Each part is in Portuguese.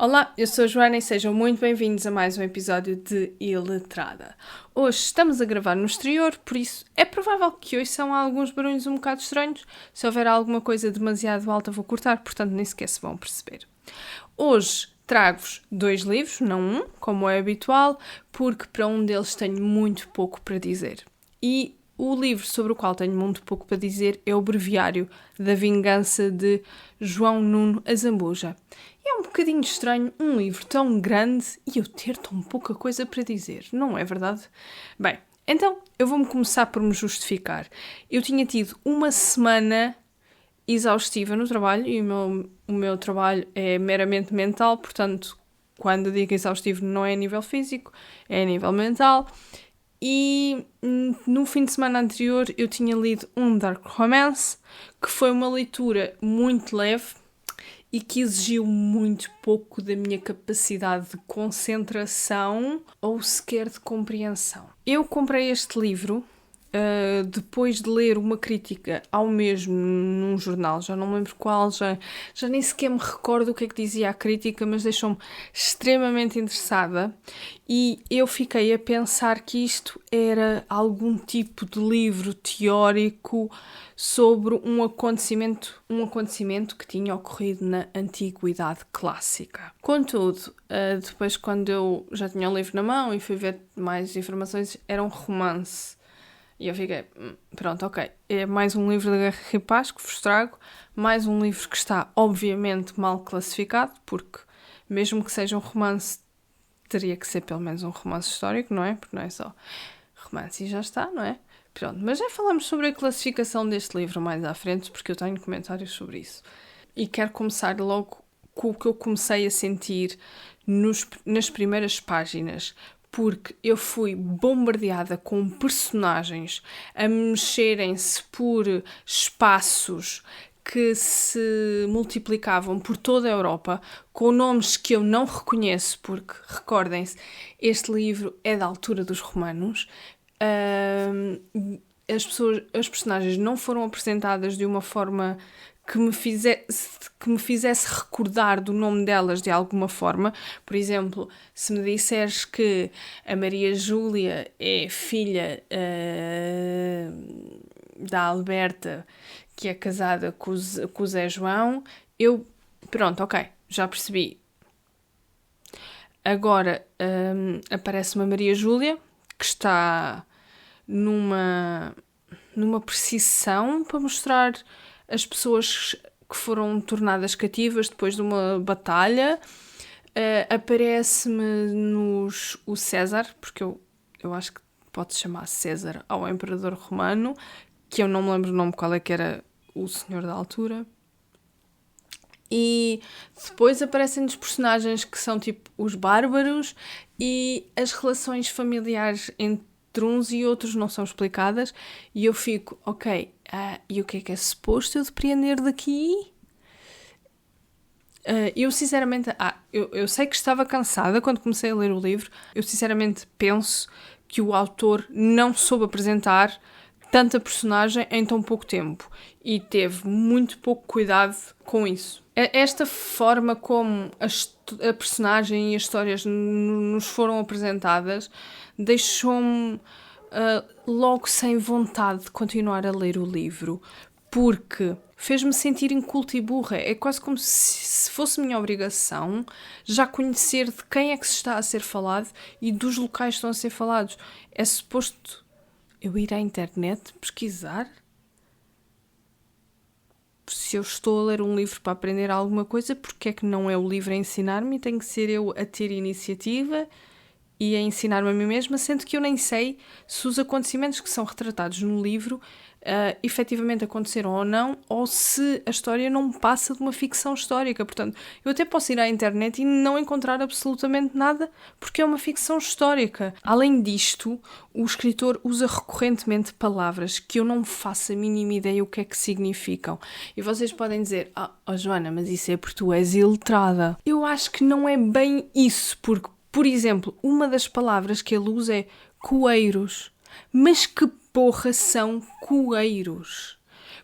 Olá, eu sou a Joana e sejam muito bem-vindos a mais um episódio de Iletrada. Hoje estamos a gravar no exterior, por isso é provável que hoje são alguns barulhos um bocado estranhos. Se houver alguma coisa demasiado alta vou cortar, portanto nem sequer se vão perceber. Hoje trago-vos 2 livros, não um, como é habitual, porque para um deles tenho muito pouco para dizer. E o livro sobre o qual tenho muito pouco para dizer é o Breviário da Vingança de João Nuno Azambuja. É um bocadinho estranho um livro tão grande e eu ter tão pouca coisa para dizer, não é verdade? Bem, então eu vou-me começar por me justificar. Eu tinha tido uma semana exaustiva no trabalho e o meu trabalho é meramente mental, portanto, quando digo exaustivo não é a nível físico, é a nível mental. E no fim de semana anterior eu tinha lido um Dark Romance, que foi uma leitura muito leve e que exigiu muito pouco da minha capacidade de concentração ou sequer de compreensão. Eu comprei este livro depois de ler uma crítica ao mesmo num jornal, já não me lembro qual, já nem sequer me recordo o que é que dizia a crítica, mas deixou-me extremamente interessada e eu fiquei a pensar que isto era algum tipo de livro teórico sobre um acontecimento que tinha ocorrido na Antiguidade Clássica. Contudo, depois quando eu já tinha o livro na mão e fui ver mais informações, era um romance. E eu fiquei, pronto, ok, é mais um livro da Guerra e Paz que vos trago, mais um livro que está obviamente mal classificado, porque mesmo que seja um romance, teria que ser pelo menos um romance histórico, não é? Porque não é só romance e já está, não é? Pronto, mas já falamos sobre a classificação deste livro mais à frente, porque eu tenho comentários sobre isso. E quero começar logo com o que eu comecei a sentir nas primeiras páginas, porque eu fui bombardeada com personagens a mexerem-se por espaços que se multiplicavam por toda a Europa, com nomes que eu não reconheço, porque, recordem-se, este livro é da altura dos romanos. As personagens não foram apresentadas de uma forma que me fizesse recordar do nome delas de alguma forma. Por exemplo, se me disseres que a Maria Júlia é filha da Alberta, que é casada com o Zé João, pronto, ok, já percebi. Agora aparece uma Maria Júlia que está numa precisão para mostrar as pessoas que foram tornadas cativas depois de uma batalha. Aparece-me o César, porque eu acho que pode-se chamar César ao Imperador Romano, que eu não me lembro o nome, qual é que era o senhor da altura. E depois aparecem-nos personagens que são tipo os bárbaros e as relações familiares entre uns e outros não são explicadas e eu fico, ok, e o que é suposto eu depreender daqui? Eu sinceramente, eu sei que estava cansada quando comecei a ler o livro, eu sinceramente penso que o autor não soube apresentar tanta personagem em tão pouco tempo e teve muito pouco cuidado com isso. Esta forma como a personagem e as histórias nos foram apresentadas deixou-me logo sem vontade de continuar a ler o livro, porque fez-me sentir inculta e burra. É quase como se fosse minha obrigação já conhecer de quem é que se está a ser falado e dos locais que estão a ser falados. É suposto eu ir à internet pesquisar? Se eu estou a ler um livro para aprender alguma coisa, porque é que não é o livro a ensinar-me e tenho que ser eu a ter iniciativa e a ensinar-me a mim mesma, sendo que eu nem sei se os acontecimentos que são retratados no livro efetivamente aconteceram ou não, ou se a história não passa de uma ficção histórica. Portanto, eu até posso ir à internet e não encontrar absolutamente nada porque é uma ficção histórica. Além disto, o escritor usa recorrentemente palavras que eu não faço a mínima ideia o que é que significam. E vocês podem dizer, Joana, mas isso é porque tu és iletrada. Eu acho que não é bem isso, porque, por exemplo, uma das palavras que ele usa é coeiros. Mas que porra são coeiros?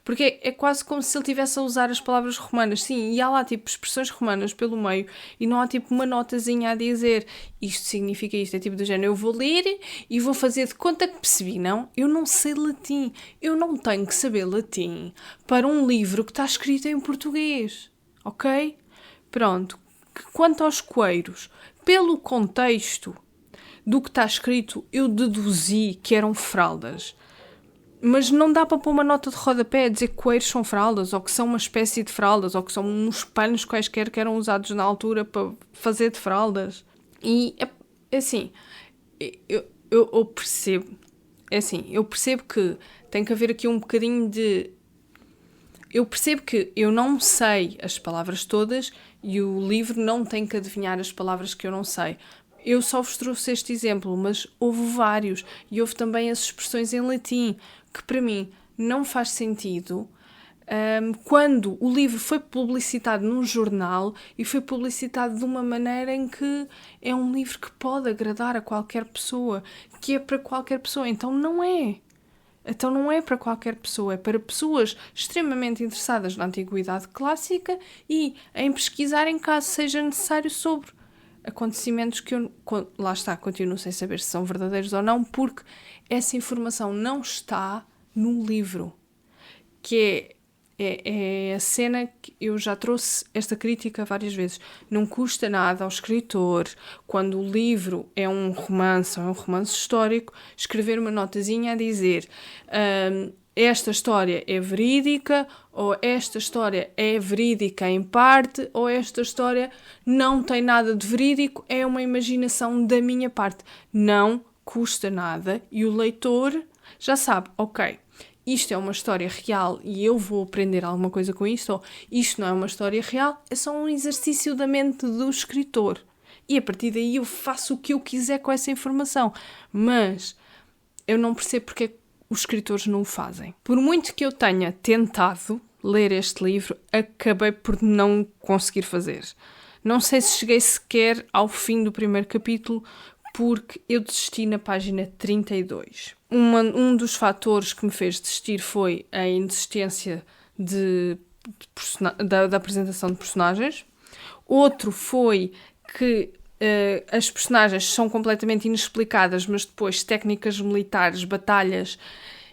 Porque é quase como se ele estivesse a usar as palavras romanas. Sim, e há lá tipo expressões romanas pelo meio e não há tipo uma notazinha a dizer isto significa isto. É tipo do género, eu vou ler e vou fazer de conta que percebi. Não, eu não sei latim. Eu não tenho que saber latim para um livro que está escrito em português. Ok? Pronto. Quanto aos coeiros, pelo contexto do que está escrito, eu deduzi que eram fraldas. Mas não dá para pôr uma nota de rodapé a dizer que coeiros são fraldas, ou que são uma espécie de fraldas, ou que são uns panos quaisquer que eram usados na altura para fazer de fraldas. E, é assim, eu percebo. É assim, eu percebo que tem que haver aqui um bocadinho de... Eu percebo que eu não sei as palavras todas e o livro não tem que adivinhar as palavras que eu não sei. Eu só vos trouxe este exemplo, mas houve vários. E houve também as expressões em latim, que para mim não faz sentido quando o livro foi publicitado num jornal e foi publicitado de uma maneira em que é um livro que pode agradar a qualquer pessoa, que é para qualquer pessoa. Então não é. Então não é para qualquer pessoa, é para pessoas extremamente interessadas na antiguidade clássica e em pesquisarem caso seja necessário sobre acontecimentos que eu, lá está, continuo sem saber se são verdadeiros ou não, porque essa informação não está no livro, que é a cena que eu já trouxe esta crítica várias vezes. Não custa nada ao escritor, quando o livro é um romance ou é um romance histórico, escrever uma notazinha a dizer esta história é verídica, ou esta história é verídica em parte, ou esta história não tem nada de verídico, é uma imaginação da minha parte. Não custa nada e o leitor já sabe, ok, isto é uma história real e eu vou aprender alguma coisa com isto, ou isto não é uma história real, é só um exercício da mente do escritor. E a partir daí eu faço o que eu quiser com essa informação. Mas eu não percebo porque os escritores não o fazem. Por muito que eu tenha tentado ler este livro, acabei por não conseguir fazer. Não sei se cheguei sequer ao fim do primeiro capítulo, porque eu desisti na página 32. Um dos fatores que me fez desistir foi a inexistência da apresentação de personagens. Outro foi que as personagens são completamente inexplicadas, mas depois técnicas militares, batalhas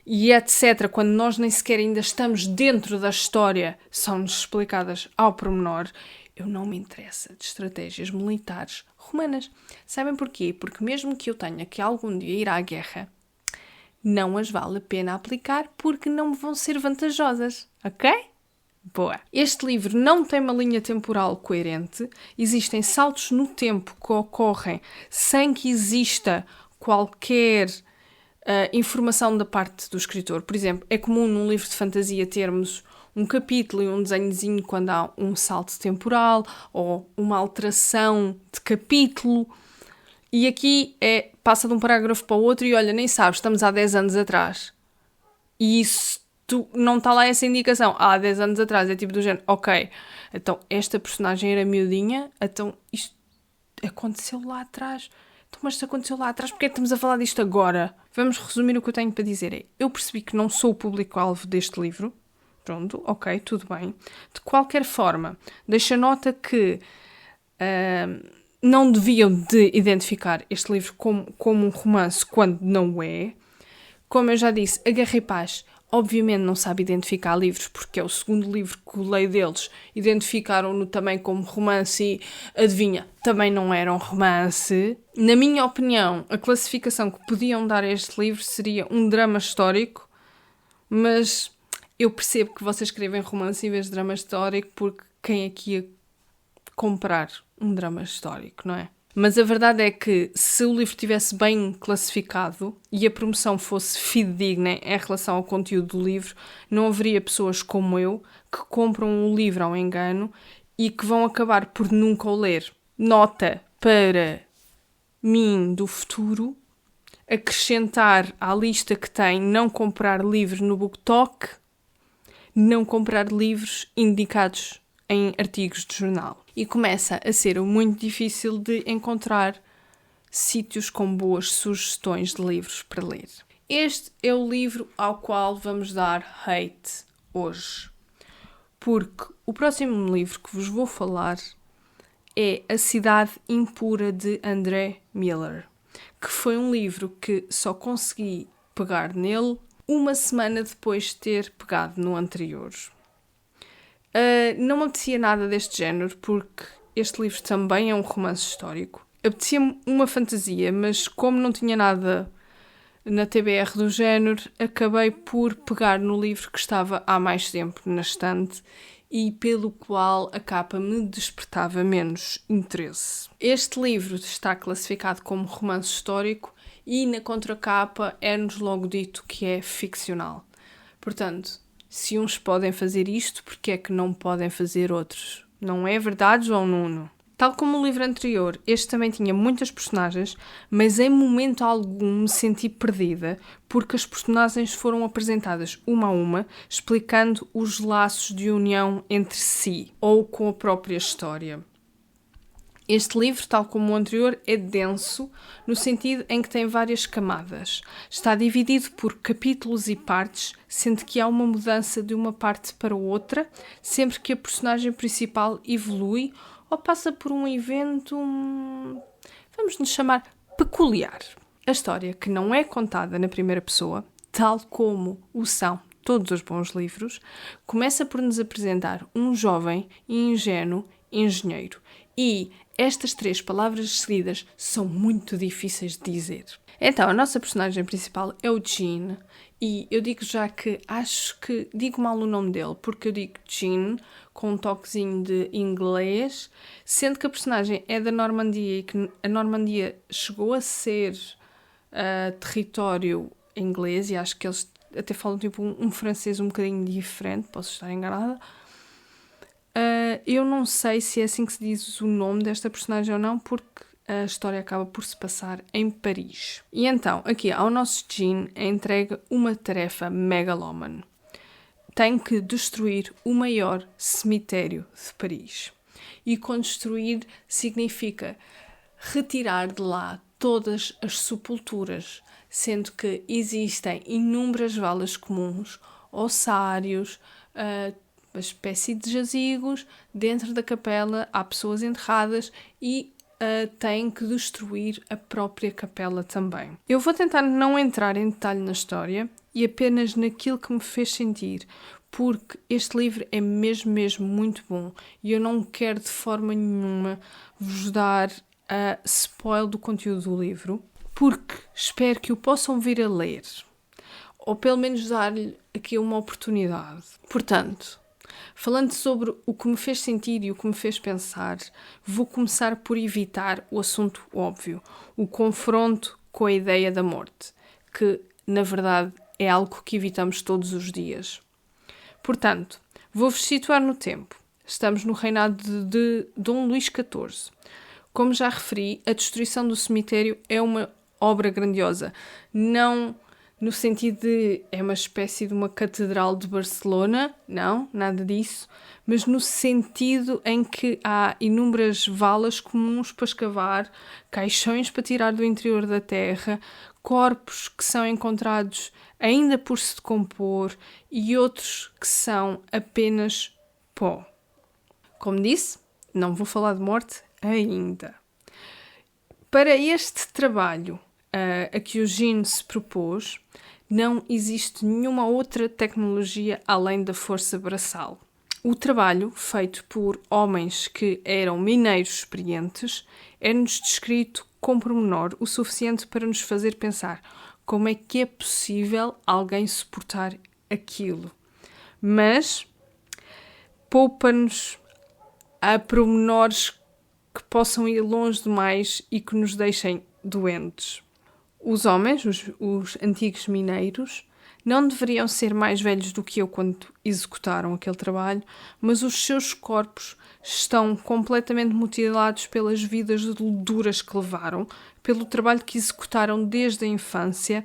e etc., quando nós nem sequer ainda estamos dentro da história, são-nos explicadas ao pormenor. Eu não me interessa de estratégias militares romanas. Sabem porquê? Porque mesmo que eu tenha que algum dia ir à guerra, não as vale a pena aplicar porque não me vão ser vantajosas, ok? Boa. Este livro não tem uma linha temporal coerente, existem saltos no tempo que ocorrem sem que exista qualquer informação da parte do escritor. Por exemplo, é comum num livro de fantasia termos um capítulo e um desenhozinho quando há um salto temporal ou uma alteração de capítulo. E aqui passa de um parágrafo para o outro e olha, nem sabes, estamos há 10 anos atrás. E isso não está lá essa indicação. Há 10 anos atrás, é tipo do género, ok, então esta personagem era miudinha, então isto aconteceu lá atrás. Então, mas se aconteceu lá atrás, porque é que estamos a falar disto agora? Vamos resumir o que eu tenho para dizer. Eu percebi que não sou o público-alvo deste livro. Pronto, ok, tudo bem. De qualquer forma, deixa nota que não deviam de identificar este livro como um romance quando não é. Como eu já disse, a Guerra e Paz obviamente não sabe identificar livros, porque é o segundo livro que leio deles. Identificaram-no também como romance e, adivinha, também não era um romance. Na minha opinião, a classificação que podiam dar a este livro seria um drama histórico, mas eu percebo que vocês escrevem romance em vez de drama histórico, porque quem aqui ia comprar um drama histórico, não é? Mas a verdade é que se o livro estivesse bem classificado e a promoção fosse fidedigna em relação ao conteúdo do livro, não haveria pessoas como eu que compram o livro ao engano e que vão acabar por nunca o ler. Nota para mim do futuro, acrescentar à lista que tem não comprar livros no BookTok, não comprar livros indicados em artigos de jornal. E começa a ser muito difícil de encontrar sítios com boas sugestões de livros para ler. Este é o livro ao qual vamos dar hate hoje. Porque o próximo livro que vos vou falar é A Cidade Impura de André Miller, que foi um livro que só consegui pegar nele uma semana depois de ter pegado no anterior. Não me apetecia nada deste género, porque este livro também é um romance histórico. Apetecia-me uma fantasia, mas como não tinha nada na TBR do género, acabei por pegar no livro que estava há mais tempo na estante e pelo qual a capa me despertava menos interesse. Este livro está classificado como romance histórico e na contracapa é-nos logo dito que é ficcional. Portanto, se uns podem fazer isto, porque é que não podem fazer outros? Não é verdade, João Nuno? Tal como o livro anterior, este também tinha muitas personagens, mas em momento algum me senti perdida, porque as personagens foram apresentadas uma a uma, explicando os laços de união entre si, ou com a própria história. Este livro, tal como o anterior, é denso, no sentido em que tem várias camadas. Está dividido por capítulos e partes, sendo que há uma mudança de uma parte para outra, sempre que a personagem principal evolui ou passa por um evento, vamos nos chamar, peculiar. A história, que não é contada na primeira pessoa, tal como o são todos os bons livros, começa por nos apresentar um jovem e ingênuo engenheiro. E estas 3 palavras seguidas são muito difíceis de dizer. Então, a nossa personagem principal é o Gene, e eu digo já que acho que digo mal o nome dele, porque eu digo Gene com um toquezinho de inglês, sendo que a personagem é da Normandia e que a Normandia chegou a ser território inglês, e acho que eles até falam tipo um francês um bocadinho diferente, posso estar enganada. Eu não sei se é assim que se diz o nome desta personagem ou não, porque a história acaba por se passar em Paris. E então, aqui ao nosso Gene é entregue uma tarefa megalómane. Tem que destruir o maior cemitério de Paris. E com destruir significa retirar de lá todas as sepulturas, sendo que existem inúmeras valas comuns, ossários, uma espécie de jazigos. Dentro da capela há pessoas enterradas e tem que destruir a própria capela também. Eu vou tentar não entrar em detalhe na história e apenas naquilo que me fez sentir, porque este livro é mesmo muito bom e eu não quero de forma nenhuma vos dar spoiler do conteúdo do livro, porque espero que o possam vir a ler, ou pelo menos dar-lhe aqui uma oportunidade. Portanto, falando sobre o que me fez sentir e o que me fez pensar, vou começar por evitar o assunto óbvio, o confronto com a ideia da morte, que, na verdade, é algo que evitamos todos os dias. Portanto, vou-vos situar no tempo. Estamos no reinado de Dom Luís XIV. Como já referi, a destruição do cemitério é uma obra grandiosa, não no sentido de é uma espécie de uma catedral de Barcelona, não, nada disso, mas no sentido em que há inúmeras valas comuns para escavar, caixões para tirar do interior da terra, corpos que são encontrados ainda por se decompor e outros que são apenas pó. Como disse, não vou falar de morte ainda. Para este trabalho a que o Gene se propôs, não existe nenhuma outra tecnologia além da força braçal. O trabalho, feito por homens que eram mineiros experientes, é-nos descrito com pormenor o suficiente para nos fazer pensar como é que é possível alguém suportar aquilo. Mas poupa-nos a pormenores que possam ir longe demais e que nos deixem doentes. Os homens, os antigos mineiros, não deveriam ser mais velhos do que eu quando executaram aquele trabalho, mas os seus corpos estão completamente mutilados pelas vidas duras que levaram, pelo trabalho que executaram desde a infância,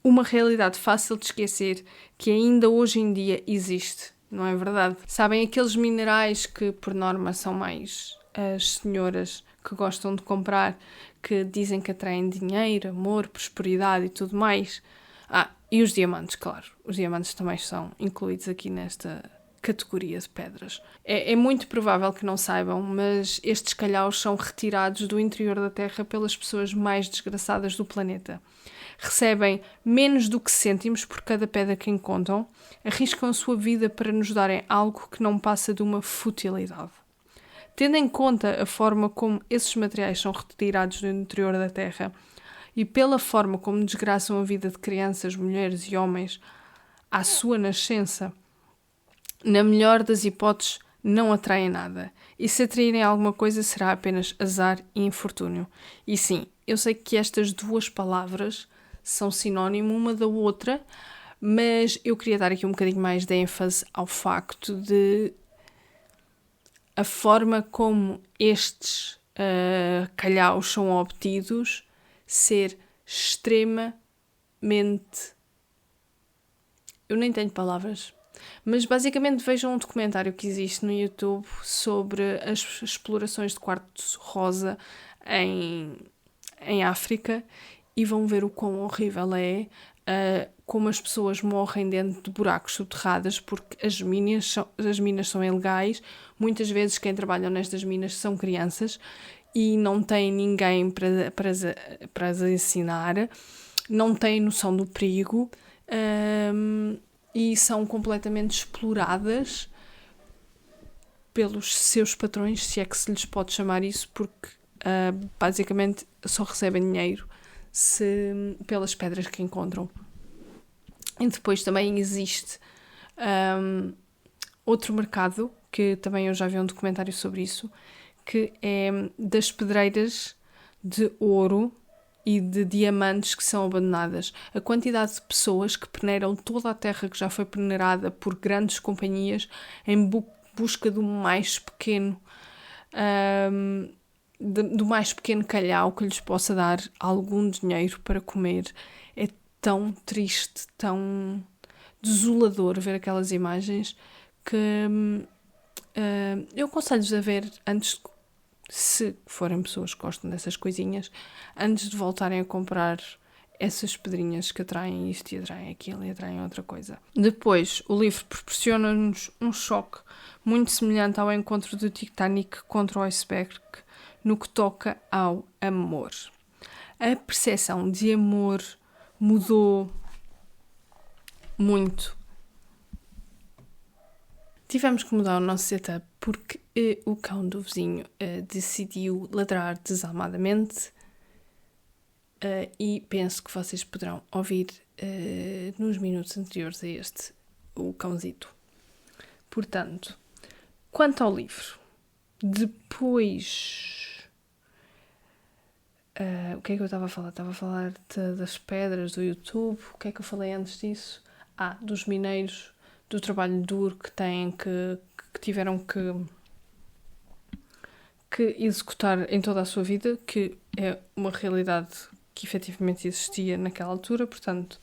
uma realidade fácil de esquecer que ainda hoje em dia existe, não é verdade? Sabem aqueles minerais que por norma são mais as senhoras que gostam de comprar, que dizem que atraem dinheiro, amor, prosperidade e tudo mais? E os diamantes, claro. Os diamantes também são incluídos aqui nesta categoria de pedras. É muito provável que não saibam, mas estes calhaus são retirados do interior da Terra pelas pessoas mais desgraçadas do planeta. Recebem menos do que cêntimos por cada pedra que encontram, arriscam a sua vida para nos darem algo que não passa de uma futilidade. Tendo em conta a forma como esses materiais são retirados do interior da Terra e pela forma como desgraçam a vida de crianças, mulheres e homens à sua nascença, na melhor das hipóteses, não atraem nada. E se atraírem alguma coisa, será apenas azar e infortúnio. E sim, eu sei que estas duas palavras são sinónimo uma da outra, mas eu queria dar aqui um bocadinho mais de ênfase ao facto de a forma como estes calhaus são obtidos ser extremamente... Eu nem tenho palavras. Mas basicamente vejam um documentário que existe no YouTube sobre as explorações de quartzo rosa em África e vão ver o quão horrível é, como as pessoas morrem dentro de buracos subterrâneos porque as minas são ilegais. Muitas vezes quem trabalha nestas minas são crianças e não têm ninguém para as ensinar, não têm noção do perigo, e são completamente exploradas pelos seus patrões, se é que se lhes pode chamar isso, porque basicamente só recebem dinheiro pelas pedras que encontram. E depois também existe outro mercado, que também eu já vi um documentário sobre isso, que é das pedreiras de ouro e de diamantes que são abandonadas. A quantidade de pessoas que peneiram toda a terra que já foi peneirada por grandes companhias em busca do mais pequeno do mais pequeno calhau que lhes possa dar algum dinheiro para comer. É tão triste, tão desolador ver aquelas imagens que eu aconselho-vos a ver antes, se forem pessoas que gostam dessas coisinhas, antes de voltarem a comprar essas pedrinhas que atraem isto e atraem aquilo e atraem outra coisa. Depois, o livro proporciona-nos um choque muito semelhante ao encontro do Titanic contra o iceberg no que toca ao amor. A percepção de amor mudou muito. Tivemos que mudar o nosso setup porque o cão do vizinho decidiu ladrar desalmadamente e penso que vocês poderão ouvir nos minutos anteriores a este o cãozito. Portanto, quanto ao livro, depois... o que é que eu estava a falar? Estava a falar das pedras do YouTube. O que é que eu falei antes disso? Dos mineiros, do trabalho duro que têm, que tiveram que executar em toda a sua vida, que é uma realidade que efetivamente existia naquela altura. Portanto,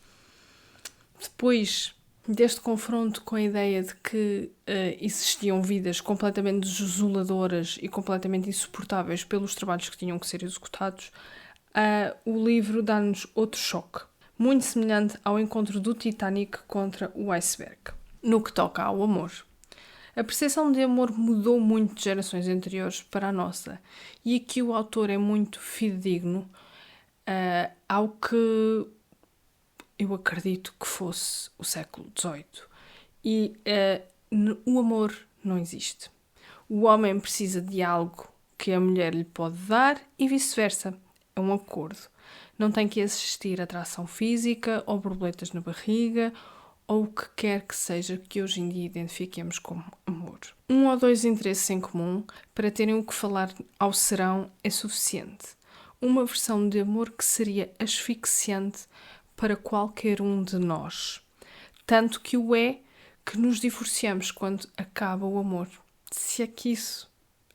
depois deste confronto com a ideia de que existiam vidas completamente desoladoras e completamente insuportáveis pelos trabalhos que tinham que ser executados, o livro dá-nos outro choque, muito semelhante ao encontro do Titanic contra o iceberg, no que toca ao amor. A percepção de amor mudou muito de gerações anteriores para a nossa, e aqui o autor é muito fidedigno ao que eu acredito que fosse o século XVIII. E o amor não existe. O homem precisa de algo que a mulher lhe pode dar e vice-versa. É um acordo. Não tem que existir atração física ou borboletas na barriga ou o que quer que seja que hoje em dia identifiquemos como amor. 1 ou 2 interesses em comum para terem o que falar ao serão é suficiente. Uma versão de amor que seria asfixiante para qualquer um de nós. Tanto que o é que nos divorciamos quando acaba o amor. Se é que isso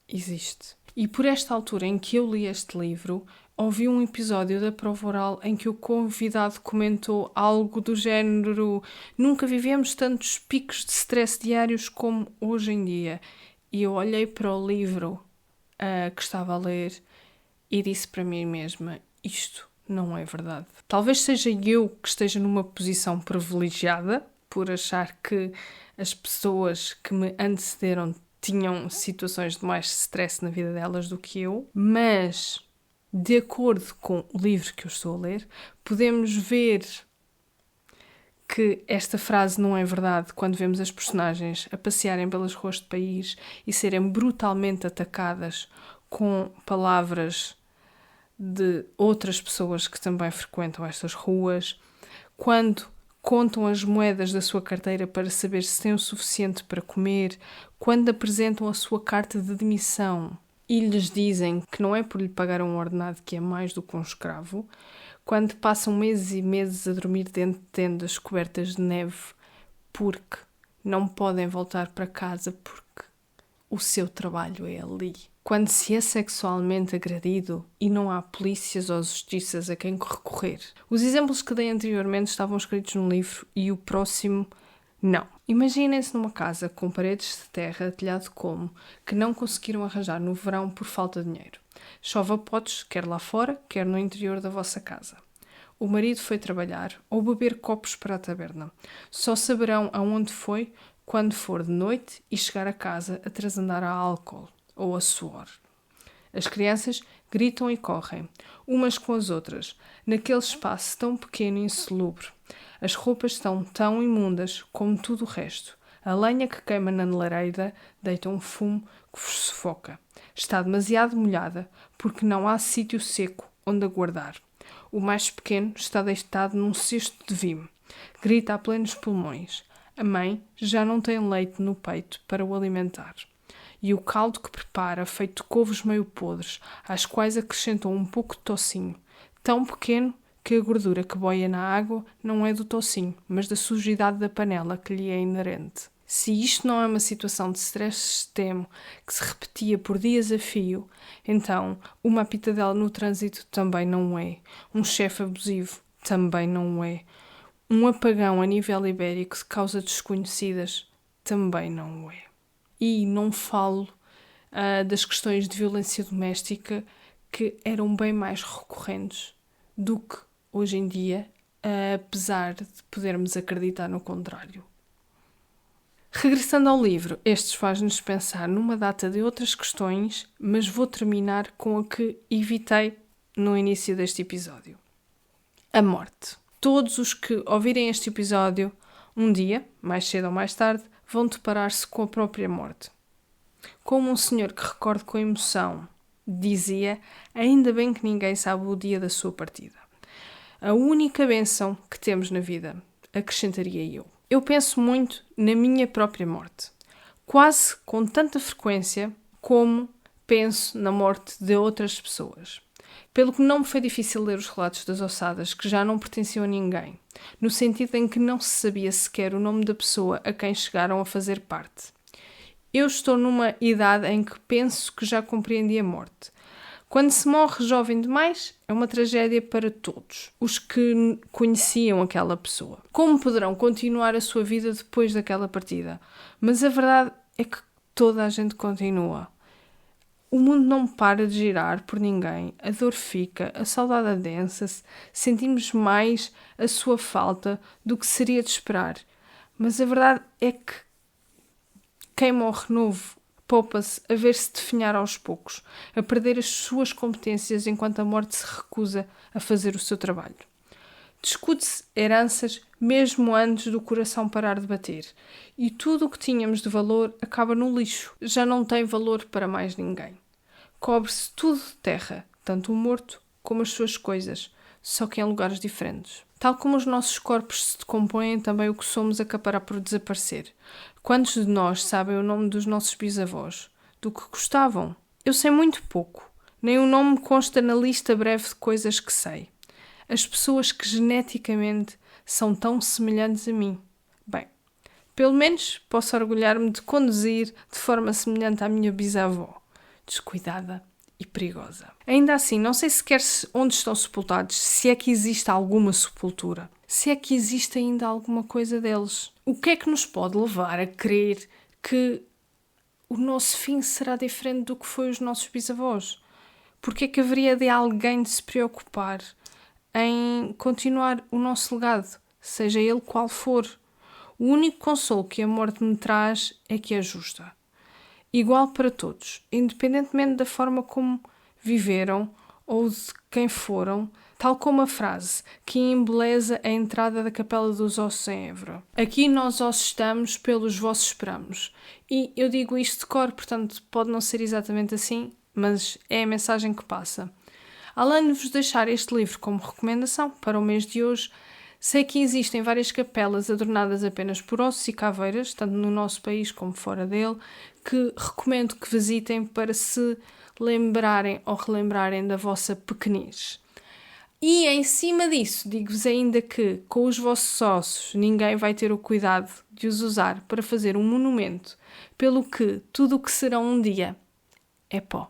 existe. E por esta altura em que eu li este livro, ouvi um episódio da Prova Oral em que o convidado comentou algo do género: nunca vivemos tantos picos de stress diários como hoje em dia. E eu olhei para o livro que estava a ler e disse para mim mesma: isto não é verdade. Talvez seja eu que esteja numa posição privilegiada por achar que as pessoas que me antecederam tinham situações de mais stress na vida delas do que eu, mas, de acordo com o livro que eu estou a ler, podemos ver que esta frase não é verdade quando vemos as personagens a passearem pelas ruas do país e serem brutalmente atacadas com palavras de outras pessoas que também frequentam estas ruas, quando contam as moedas da sua carteira para saber se têm o suficiente para comer, quando apresentam a sua carta de demissão e lhes dizem que não é por lhe pagar um ordenado que é mais do que um escravo, quando passam meses e meses a dormir dentro de tendas cobertas de neve porque não podem voltar para casa porque o seu trabalho é ali. Quando se é sexualmente agredido e não há polícias ou justiças a quem recorrer. Os exemplos que dei anteriormente estavam escritos no livro e o próximo não. Imaginem-se numa casa com paredes de terra, telhado de como, que não conseguiram arranjar no verão por falta de dinheiro. Chove a potes, quer lá fora, quer no interior da vossa casa. O marido foi trabalhar ou beber copos para a taberna. Só saberão aonde foi quando for de noite e chegar a casa a trasandar a álcool ou a suor. As crianças gritam e correm, umas com as outras, naquele espaço tão pequeno e insalubre. As roupas estão tão imundas como tudo o resto. A lenha que queima na lareira deita um fumo que vos sufoca. Está demasiado molhada porque não há sítio seco onde a guardar. O mais pequeno está deitado num cesto de vime. Grita a plenos pulmões. A mãe já não tem leite no peito para o alimentar. E o caldo que prepara, feito de couves meio podres, às quais acrescentou um pouco de tocinho, tão pequeno que a gordura que boia na água não é do tocinho, mas da sujidade da panela que lhe é inerente. Se isto não é uma situação de stress extremo que se repetia por dias a fio, então uma pitadela no trânsito também não é. Um chefe abusivo também não é. Um apagão a nível ibérico de causas desconhecidas também não é. E não falo das questões de violência doméstica que eram bem mais recorrentes do que hoje em dia, apesar de podermos acreditar no contrário. Regressando ao livro, estes faz-nos pensar numa data de outras questões, mas vou terminar com a que evitei no início deste episódio. A morte. Todos os que ouvirem este episódio, um dia, mais cedo ou mais tarde, vão deparar-se com a própria morte. Como um senhor que recordo com emoção dizia, ainda bem que ninguém sabe o dia da sua partida. A única bênção que temos na vida, acrescentaria eu. Eu penso muito na minha própria morte, quase com tanta frequência como penso na morte de outras pessoas. Pelo que não me foi difícil ler os relatos das ossadas que já não pertenciam a ninguém, no sentido em que não se sabia sequer o nome da pessoa a quem chegaram a fazer parte. Eu estou numa idade em que penso que já compreendi a morte. Quando se morre jovem demais, é uma tragédia para todos os que conheciam aquela pessoa. Como poderão continuar a sua vida depois daquela partida? Mas a verdade é que toda a gente continua. O mundo não para de girar por ninguém, a dor fica, a saudade adensa-se, sentimos mais a sua falta do que seria de esperar. Mas a verdade é que quem morre novo poupa-se a ver-se definhar aos poucos, a perder as suas competências enquanto a morte se recusa a fazer o seu trabalho. Discute-se heranças mesmo antes do coração parar de bater, e tudo o que tínhamos de valor acaba no lixo, já não tem valor para mais ninguém. Cobre-se tudo de terra, tanto o morto como as suas coisas, só que em lugares diferentes. Tal como os nossos corpos se decompõem, também o que somos acabará por desaparecer. Quantos de nós sabem o nome dos nossos bisavós? Do que gostavam? Eu sei muito pouco. Nem o nome consta na lista breve de coisas que sei. As pessoas que geneticamente são tão semelhantes a mim. Bem, pelo menos posso orgulhar-me de conduzir de forma semelhante à minha bisavó. Descuidada e perigosa. Ainda assim, não sei sequer onde estão sepultados, se é que existe alguma sepultura, se é que existe ainda alguma coisa deles. O que é que nos pode levar a crer que o nosso fim será diferente do que foi os nossos bisavós? Porque é que haveria de alguém de se preocupar em continuar o nosso legado, seja ele qual for. O único consolo que a morte me traz é que é justa. Igual para todos, independentemente da forma como viveram ou de quem foram, tal como a frase que embeleza a entrada da Capela dos Ossos em Évora. Aqui nós ossos estamos, pelos vossos esperamos. E eu digo isto de cor, portanto pode não ser exatamente assim, mas é a mensagem que passa. Além de vos deixar este livro como recomendação para o mês de hoje, sei que existem várias capelas adornadas apenas por ossos e caveiras, tanto no nosso país como fora dele, que recomendo que visitem para se lembrarem ou relembrarem da vossa pequenez. E em cima disso, digo-vos ainda que, com os vossos ossos, ninguém vai ter o cuidado de os usar para fazer um monumento, pelo que tudo o que serão um dia é pó.